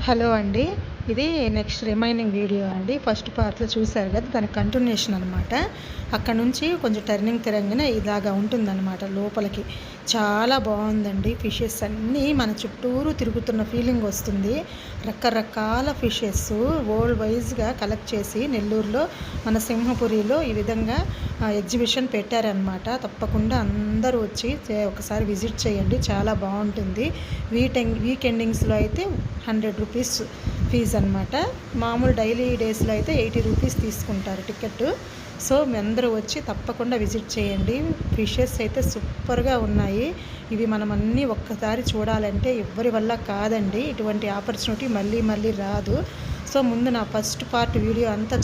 Hello అండి, ఇది next remaining video అండి. ఫస్ట్ పార్ట్లో చూశారు కదా, దాని కంటిన్యూషన్ అనమాట. అక్కడ నుంచి కొంచెం టర్నింగ్ తిరగగానే ఇలాగా ఉంటుందన్నమాట లోపలికి. చాలా బాగుందండి. ఫిషెస్ అన్నీ మన చుట్టూరు తిరుగుతున్న ఫీలింగ్ వస్తుంది. రకరకాల ఫిషెస్ వరల్డ్ వైజ్గా కలెక్ట్ చేసి నెల్లూరులో మన సింహపురిలో ఈ విధంగా ఎగ్జిబిషన్ పెట్టారనమాట. తప్పకుండా అందరూ వచ్చి ఒకసారి విజిట్ చేయండి, చాలా బాగుంటుంది. వీకెండింగ్స్లో అయితే 100 రూపీస్ ఫీజు అనమాట. మామూలు డైలీ డేస్లో అయితే 80 రూపీస్ తీసుకుంటారు టికెట్. సో మీ అందరూ వచ్చి తప్పకుండా విజిట్ చేయండి. ఫిషెస్ అయితే సూపర్గా ఉన్నాయి. ఇవి మనం అన్నీ ఒక్కసారి చూడాలంటే ఎవ్వరి వల్ల కాదండి. ఇటువంటి ఆపర్చునిటీ మళ్ళీ మళ్ళీ రాదు. సో ముందు నా ఫస్ట్ పార్ట్ వీడియో అంతా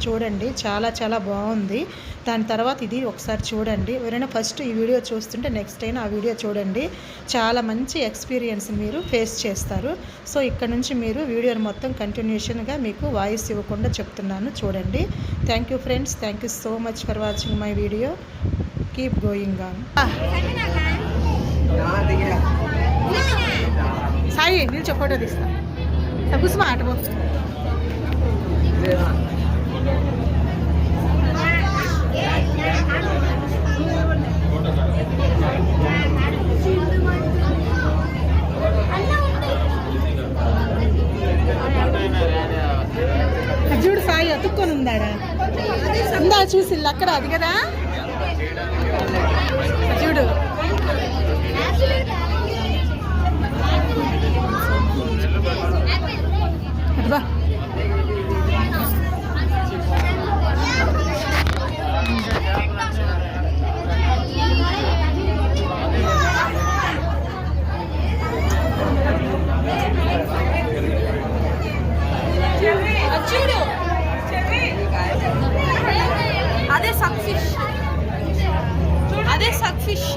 చూడండి, చాలా చాలా బాగుంది. దాని తర్వాత ఇది ఒకసారి చూడండి. ఎవరైనా ఫస్ట్ ఈ వీడియో చూస్తుంటే నెక్స్ట్ అయినా ఆ వీడియో చూడండి. చాలా మంచి ఎక్స్పీరియన్స్ మీరు ఫేస్ చేస్తారు. సో ఇక్కడ నుంచి మీరు వీడియోని మొత్తం కంటిన్యూషన్గా మీకు వాయిస్ ఇవ్వకుండా చెప్తున్నాను, చూడండి. Thank you friends, thank you so much for watching my video. Keep going on. Sai నిల్చో, ఫోటో తీస్తా. కుసుమ ఆటపో. చూడు సాయి అతుక్కొని ఉందాడా, ఉందా చూసి అక్కడ, అది కదా చూడు. అబ్బా చూడు, అదే సక్ ఫిష్, అదే సక్ ఫిష్.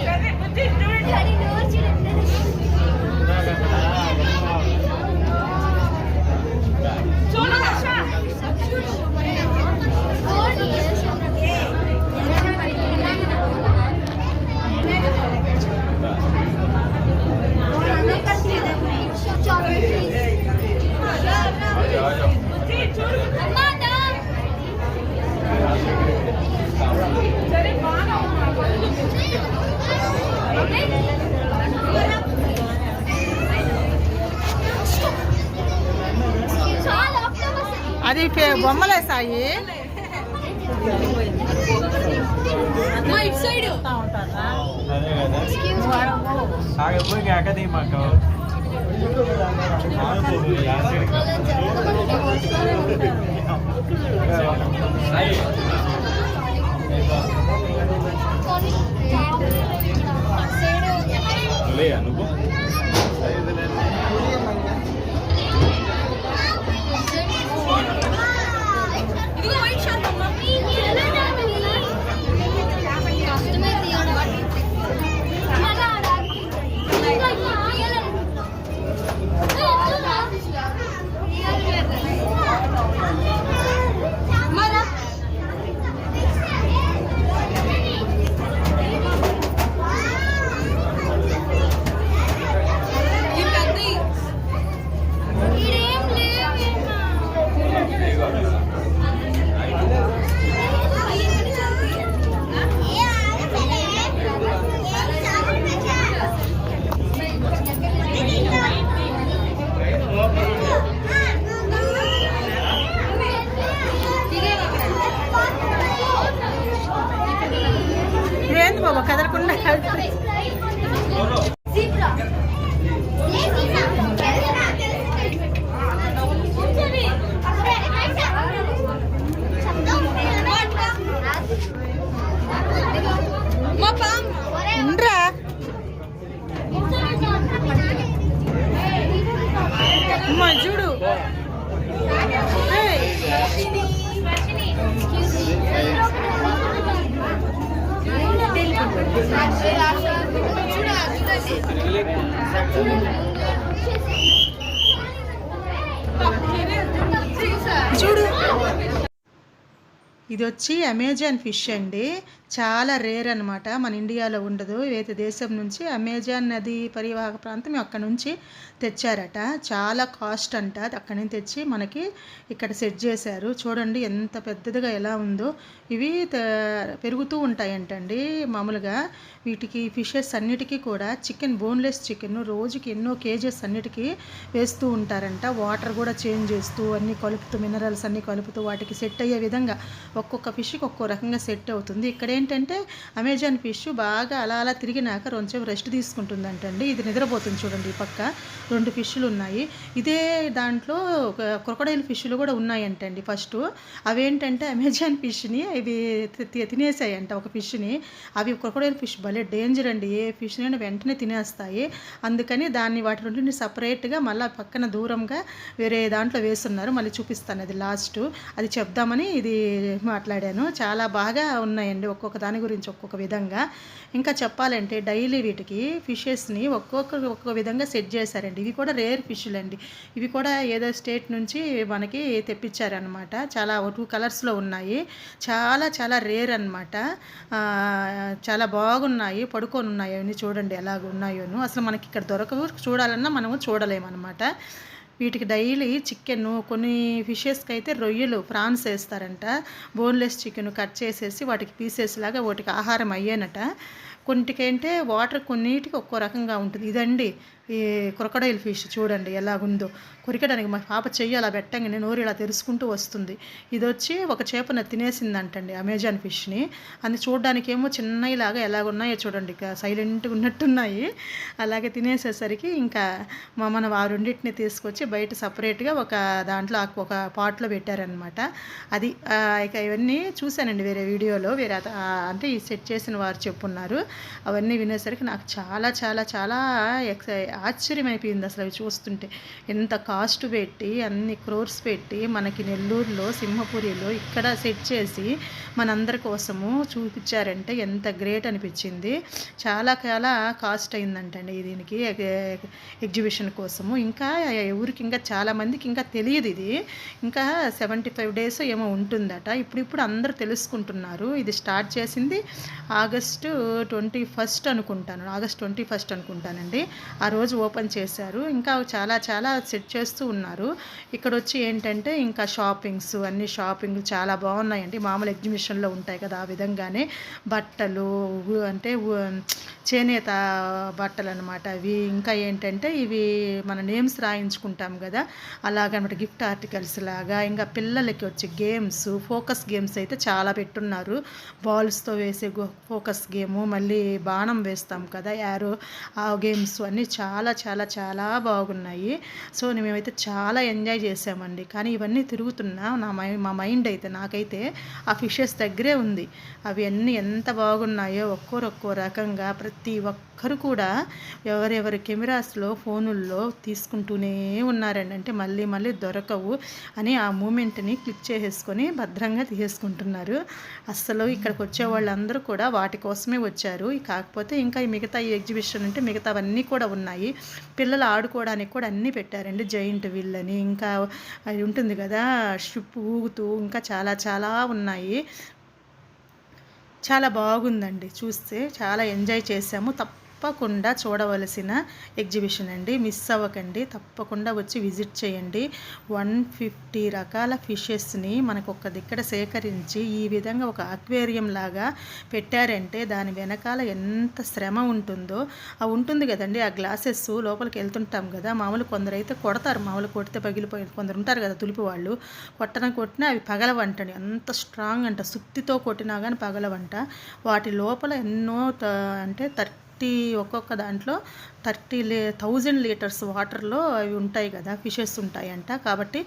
అది బొమ్మలే సాయి. చూడు, ఇది వచ్చి అమెజాన్ ఫిష్ అండి. చాలా రేర్ అనమాట, మన ఇండియాలో ఉండదు. వేరే దేశం నుంచి అమెజాన్ నది పరివాహక ప్రాంతం అక్కడ నుంచి తెచ్చారట. చాలా కాస్ట్ అంట. అక్కడి నుంచి తెచ్చి మనకి ఇక్కడ సెట్ చేశారు. చూడండి ఎంత పెద్దదిగా ఎలా ఉందో. ఇవి పెరుగుతూ ఉంటాయంటండి. మామూలుగా వీటికి ఫిషెస్ అన్నిటికీ కూడా చికెన్, బోన్లెస్ చికెన్ రోజుకి ఎన్నో కేజెస్ అన్నిటికీ వేస్తూ ఉంటారంట. వాటర్ కూడా చేంజ్ చేస్తూ అన్నీ కలుపుతూ, మినరల్స్ అన్నీ కలుపుతూ వాటికి సెట్ అయ్యే విధంగా ఒక్కొక్క ఫిష్కి ఒక్కో రకంగా సెట్ అవుతుంది. ఇక్కడ ఏంటంటే అమెజాన్ ఫిష్ బాగా అలా అలా తిరిగినాక కొంచెం రెస్ట్ తీసుకుంటుందంటండి. ఇది నిద్రపోతుంది చూడండి. ఈ పక్క 2 ఫిష్లు ఉన్నాయి. ఇదే దాంట్లో క్రొకడైల్ ఫిష్లు కూడా ఉన్నాయంటండి. ఫస్ట్ అవేంటంటే అమెజాన్ ఫిష్ని ఇవి తినేసాయంట ఒక ఫిష్ని. అవి క్రొకడైల్ ఫిష్ భలే డేంజర్ అండి. ఏ ఫిష్నైనా వెంటనే తినేస్తాయి. అందుకని దాన్ని వాటి రెండింటిని సపరేట్గా మళ్ళీ పక్కన దూరంగా వేరే దాంట్లో వేస్తున్నారు. మళ్ళీ చూపిస్తాను అది లాస్ట్. అది చెప్దామని ఇది మాట్లాడాను. చాలా బాగా ఉన్నాయండి, ఒక్కొక్క దాని గురించి ఒక్కొక్క విధంగా. ఇంకా చెప్పాలంటే డైలీ వీటికి ఫిషెస్ని ఒక్కొక్క విధంగా సెట్ చేశారండి. ఇవి కూడా రేర్ ఫిష్లు అండి. ఇవి కూడా ఏదో స్టేట్ నుంచి మనకి తెప్పించారనమాట. చాలా 2 కలర్స్లో ఉన్నాయి. చాలా చాలా రేర్ అనమాట. చాలా బాగున్నాయి, పడుకొని ఉన్నాయి. అవన్నీ చూడండి ఎలాగ ఉన్నాయోను. అసలు మనకి ఇక్కడ దొరకవు, చూడాలన్నా మనము చూడలేమన్నమాట. వీటికి డైలీ చికెన్, కొన్ని ఫిషెస్కి అయితే రొయ్యలు, ప్రాన్స్ వేస్తారంట. బోన్లెస్ చికెన్ కట్ చేసేసి వాటికి పీసెస్ లాగా వాటికి ఆహారం అయ్యేనట. కొన్నిటికంటే వాటర్ కొన్నిటికి ఒక్కో రకంగా ఉంటుంది. ఇదండి ఈ క్రొకడైల్ ఫిష్ చూడండి ఎలాగుందో. కొరికడానికి మా పాప చెయ్యి అలా పెట్టంగానే నోరు ఇలా తెరుచుకుంటూ వస్తుంది. ఇది వచ్చి ఒక చేపన తినేసిందంటండి అమెజాన్ ఫిష్ని. అది చూడడానికి ఏమో చిన్నలాగా ఎలాగున్నాయో చూడండి, ఇక సైలెంట్గా ఉన్నట్టున్నాయి. అలాగే తినేసేసరికి ఇంకా మనం ఆ రెండింటిని తీసుకొచ్చి బయట సపరేట్గా ఒక దాంట్లో ఒక పాట్లో పెట్టారనమాట. అది ఇక ఇవన్నీ చూశానండి వేరే వీడియోలో, వేరే అంటే ఈ సెట్ చేసిన వారు చెప్పున్నారు. అవన్నీ వినేసరికి నాకు చాలా చాలా చాలా ఆశ్చర్యమైపోయింది అసలు అవి చూస్తుంటే. ఎంత కాస్ట్ పెట్టి, అన్ని క్రోర్స్ పెట్టి మనకి నెల్లూరులో, సింహపురిలో ఇక్కడ సెట్ చేసి మనందరి కోసము చూపించారంటే ఎంత గ్రేట్ అనిపించింది. చాలా చాలా కాస్ట్ అయిందంటండి దీనికి ఎగ్జిబిషన్ కోసము. ఇంకా ఊరికి ఇంకా చాలామందికి ఇంకా తెలియదు ఇది. ఇంకా 75 days ఏమో ఉంటుందట. ఇప్పుడు అందరూ తెలుసుకుంటున్నారు. ఇది స్టార్ట్ చేసింది ఆగస్టు 21 అనుకుంటాను, ఆగస్ట్ 21 అనుకుంటానండి. ఆ రోజు ఓపెన్ చేశారు. ఇంకా చాలా చాలా సెట్ చేస్తూ ఉన్నారు. ఇక్కడ వచ్చి ఏంటంటే ఇంకా షాపింగ్స్, అన్ని షాపింగ్ చాలా బాగున్నాయండి. మామూలు ఎగ్జిబిషన్లో ఉంటాయి కదా ఆ విధంగానే బట్టలు, అంటే చేనేత బట్టలు అనమాట అవి. ఇంకా ఏంటంటే ఇవి మన నేమ్స్ రాయించుకుంటాం కదా అలాగనమాట, గిఫ్ట్ ఆర్టికల్స్ లాగా. ఇంకా పిల్లలకి వచ్చి గేమ్స్, ఫోకస్ గేమ్స్ అయితే చాలా పెట్టున్నారు. బాల్స్తో వేసే ఫోకస్ గేము, మళ్ళీ బాణం వేస్తాం కదా యారో, ఆ గేమ్స్ అన్నీ చాలా చాలా చాలా బాగున్నాయి. సో మేమైతే చాలా ఎంజాయ్ చేసామండి. కానీ ఇవన్నీ తిరుగుతున్నా మా మైండ్ అయితే, నాకైతే ఆ ఫిషెస్ దగ్గరే ఉంది. అవి అన్నీ ఎంత బాగున్నాయో ఒక్కో రకంగా. ప్రతి ఒక్కరు కూడా ఎవరెవరి కెమెరాస్లో, ఫోనుల్లో తీసుకుంటూనే ఉన్నారండి. అంటే మళ్ళీ మళ్ళీ దొరకవు అని ఆ మూమెంట్ని క్లిక్ చేసేసుకొని భద్రంగా తీసేసుకుంటున్నారు. అస్సలు ఇక్కడికి వచ్చే వాళ్ళందరూ కూడా వాటి కోసమే వచ్చారు. కాకపోతే ఇంకా మిగతా ఈ ఎగ్జిబిషన్ అంటే మిగతావన్నీ కూడా ఉన్నాయి. పిల్లలు ఆడుకోవడానికి కూడా అన్నీ పెట్టారండి. జైంట్ వీల్ అని, ఇంకా అది ఉంటుంది కదా షిప్ ఊగుతూ, ఇంకా చాలా చాలా ఉన్నాయి. చాలా బాగుందండి, చూస్తే చాలా ఎంజాయ్ చేసాము. తప్పకుండా చూడవలసిన ఎగ్జిబిషన్ అండి, మిస్ అవ్వకండి. తప్పకుండా వచ్చి విజిట్ చేయండి. 150 రకాల ఫిషెస్ని మనకు ఒక్క దిక్కడ సేకరించి ఈ విధంగా ఒక అక్వేరియం లాగా పెట్టారంటే దాని వెనకాల ఎంత శ్రమ ఉంటుందో. ఉంటుంది కదండి ఆ గ్లాసెస్ లోపలికి వెళ్తుంటాం కదా, మామూలు కొందరైతే కొడతారు, మామూలు కొడితే పగిలిపోయి, కొందరు ఉంటారు కదా తులిపి వాళ్ళు, కొట్టినా అవి పగలవంటండి. అంత స్ట్రాంగ్ అంట, సుత్తితో కొట్టినా కానీ పగలవంట. వాటి లోపల ఎన్నో అంటే ఒక్కొక్క దాంట్లో 30,000 లీటర్స్ వాటర్లో అవి ఉంటాయి కదా, ఫిషెస్ ఉంటాయంట. కాబట్టి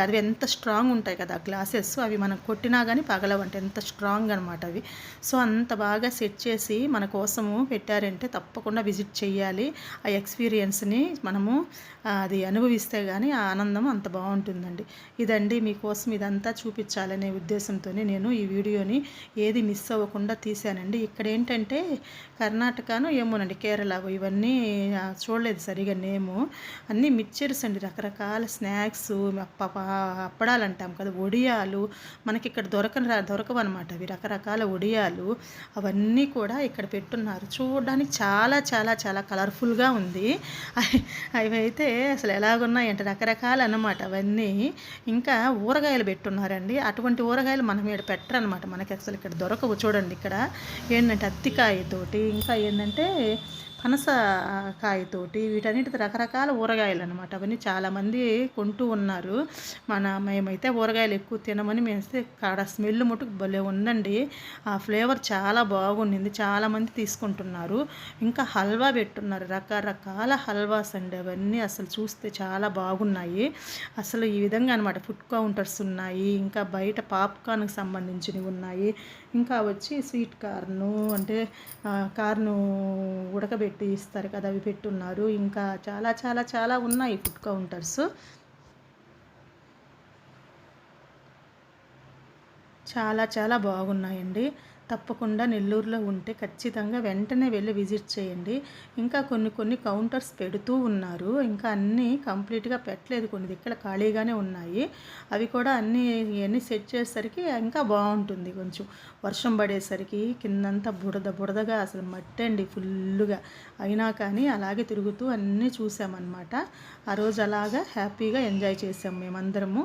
అవి ఎంత స్ట్రాంగ్ ఉంటాయి కదా గ్లాసెస్, అవి మనం కొట్టినా కానీ పగలవంట, ఎంత స్ట్రాంగ్ అనమాట అవి. సో అంత బాగా సెట్ చేసి మన కోసము పెట్టారంటే తప్పకుండా విజిట్ చేయాలి. ఆ ఎక్స్పీరియన్స్ని మనము అది అనుభవిస్తే కానీ ఆ ఆనందం అంత బాగుంటుందండి. ఇదండి మీకోసం ఇదంతా చూపించాలనే ఉద్దేశంతోనే నేను ఈ వీడియోని ఏది మిస్ అవ్వకుండా తీశానండి. ఇక్కడ ఏంటంటే కర్ణాటకను ఏమోనండి, కేరళ ఇవన్నీ చూడలేదు సరిగా నేము. అన్నీ మిక్చర్స్ అండి, రకరకాల స్నాక్స్, అప్పడాలు అంటాం కదా, వడియాలు. మనకి ఇక్కడ దొరకవన్నమాట అవి, రకరకాల వడియాలు. అవన్నీ కూడా ఇక్కడ పెట్టున్నారు. చూడడానికి చాలా చాలా చాలా కలర్ఫుల్గా ఉంది. అవి అయితే అసలు ఎలాగున్నాయంటే రకరకాలు అన్నమాట అవన్నీ. ఇంకా ఊరగాయలు పెట్టున్నారండి. అటువంటి ఊరగాయలు మనం ఇక్కడ పెట్టరనమాట, మనకి అసలు ఇక్కడ దొరకవు. చూడండి ఇక్కడ ఏంటంటే అత్తికాయతోటి, ఇంకా ఏంటంటే పనసకాయతోటి, వీటన్నిటి రకరకాల ఊరగాయలు అనమాట. అవన్నీ చాలామంది కొంటూ ఉన్నారు. మేమైతే ఊరగాయలు ఎక్కువ తినమని మేమైతే కాడ స్మెల్ మటుకు భలే ఉందండి. ఆ ఫ్లేవర్ చాలా బాగుండింది, చాలామంది తీసుకుంటున్నారు. ఇంకా హల్వా పెట్టున్నారు, రకరకాల హల్వాస్ అండి అవన్నీ. అసలు చూస్తే చాలా బాగున్నాయి. అసలు ఈ విధంగా అనమాట ఫుడ్ కౌంటర్స్ ఉన్నాయి. ఇంకా బయట పాప్కార్న్కి సంబంధించినవి ఉన్నాయి. ఇంకా వచ్చి స్వీట్ కార్ను, అంటే కార్ను ఉడకబెట్టి ఇస్తారు కదా, అవి పెట్టున్నారు. ఇంకా చాలా చాలా చాలా ఉన్నాయి ఫుడ్ కౌంటర్స్. చాలా చాలా బాగున్నాయండి. తప్పకుండా నెల్లూరులో ఉంటే ఖచ్చితంగా వెంటనే వెళ్ళి విజిట్ చేయండి. ఇంకా కొన్ని కొన్ని కౌంటర్స్ పెడుతూ ఉన్నారు. ఇంకా అన్నీ కంప్లీట్గా పెట్టలేదు, కొన్ని దగ్గర ఖాళీగానే ఉన్నాయి. అవి కూడా అన్నీ సెట్ చేసేసరికి ఇంకా బాగుంటుంది. కొంచెం వర్షం పడేసరికి కిందంతా బురదగా అసలు మట్టి అండి ఫుల్లుగా. అయినా కానీ అలాగే తిరుగుతూ అన్నీ చూసామన్నమాట. ఆ రోజు అలాగా హ్యాపీగా ఎంజాయ్ చేసాం మేమందరము.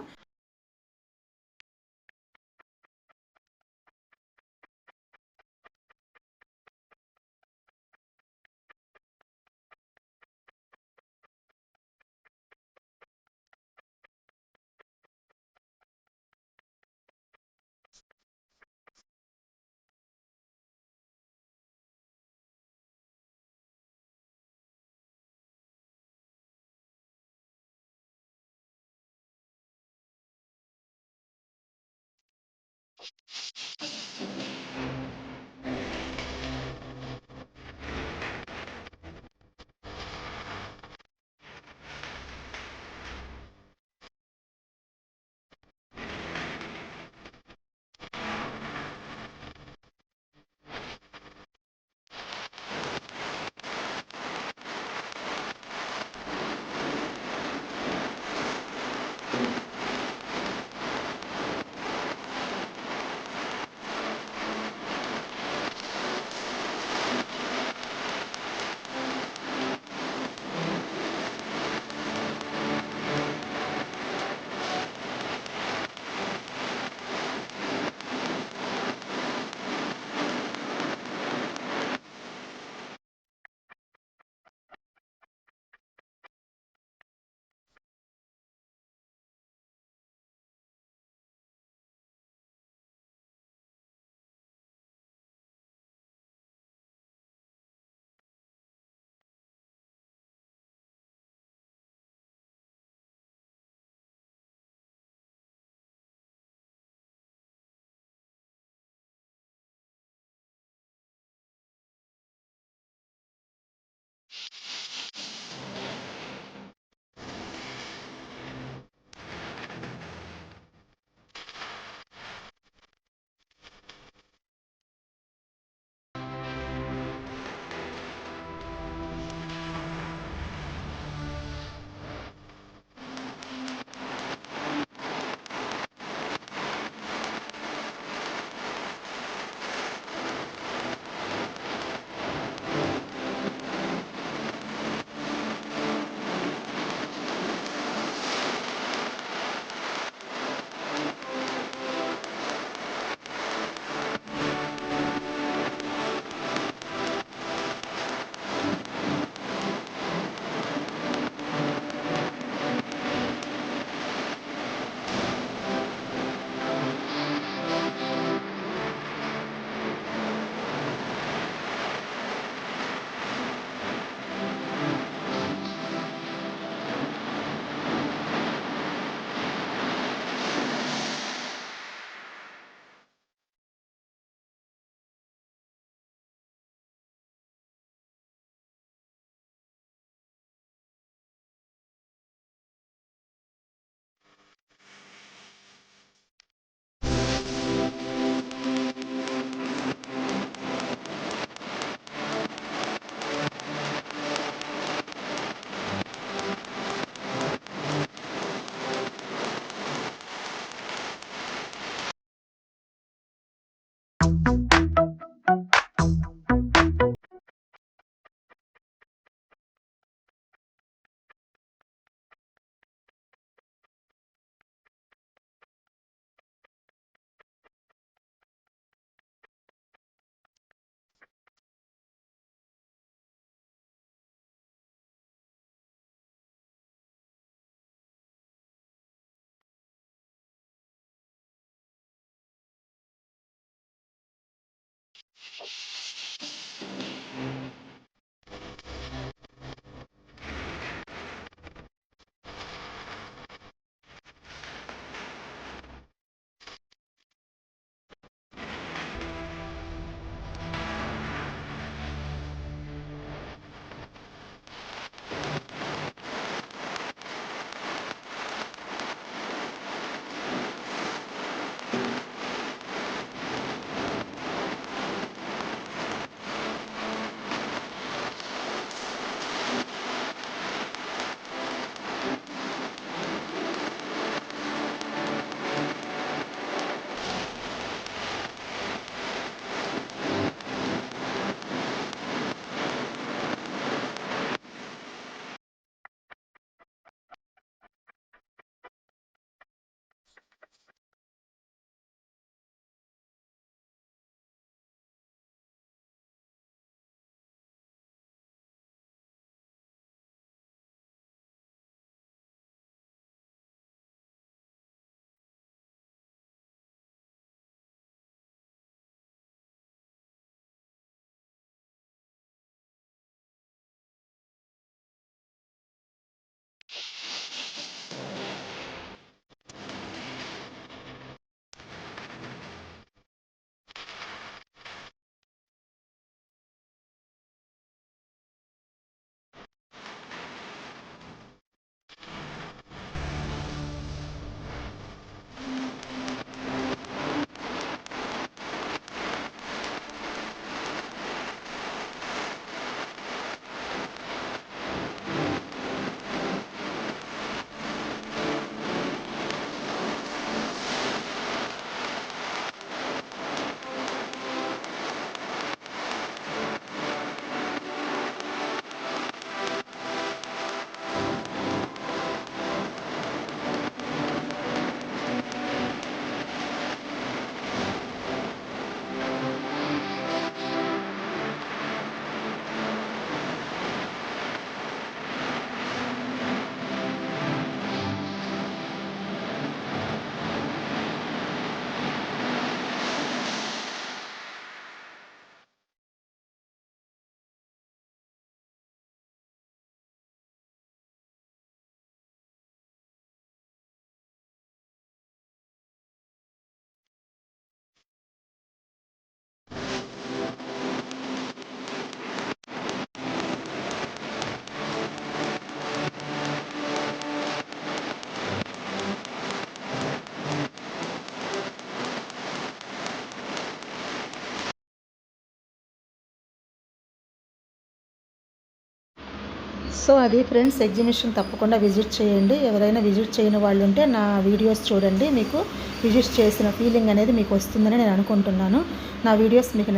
సో అది ఫ్రెండ్స్, ఎగ్జిబిషన్ తప్పకుండా విజిట్ చేయండి. ఎవరైనా విజిట్ చేయని వాళ్ళు ఉంటే నా వీడియోస్ చూడండి, మీకు విజిట్ చేసిన ఫీలింగ్ అనేది మీకు వస్తుందని నేను అనుకుంటున్నాను. నా వీడియోస్ మీకు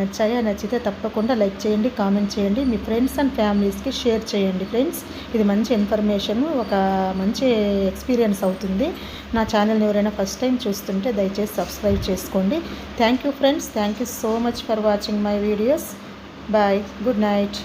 నచ్చితే తప్పకుండా లైక్ చేయండి, కామెంట్ చేయండి, మీ ఫ్రెండ్స్ అండ్ ఫ్యామిలీస్కి షేర్ చేయండి ఫ్రెండ్స్. ఇది మంచి ఇన్ఫర్మేషన్, ఒక మంచి ఎక్స్పీరియన్స్ అవుతుంది. నా ఛానల్ని ఎవరైనా ఫస్ట్ టైం చూస్తుంటే దయచేసి సబ్స్క్రైబ్ చేసుకోండి. Thank you friends, thank you so much for watching my videos. Bye, good night.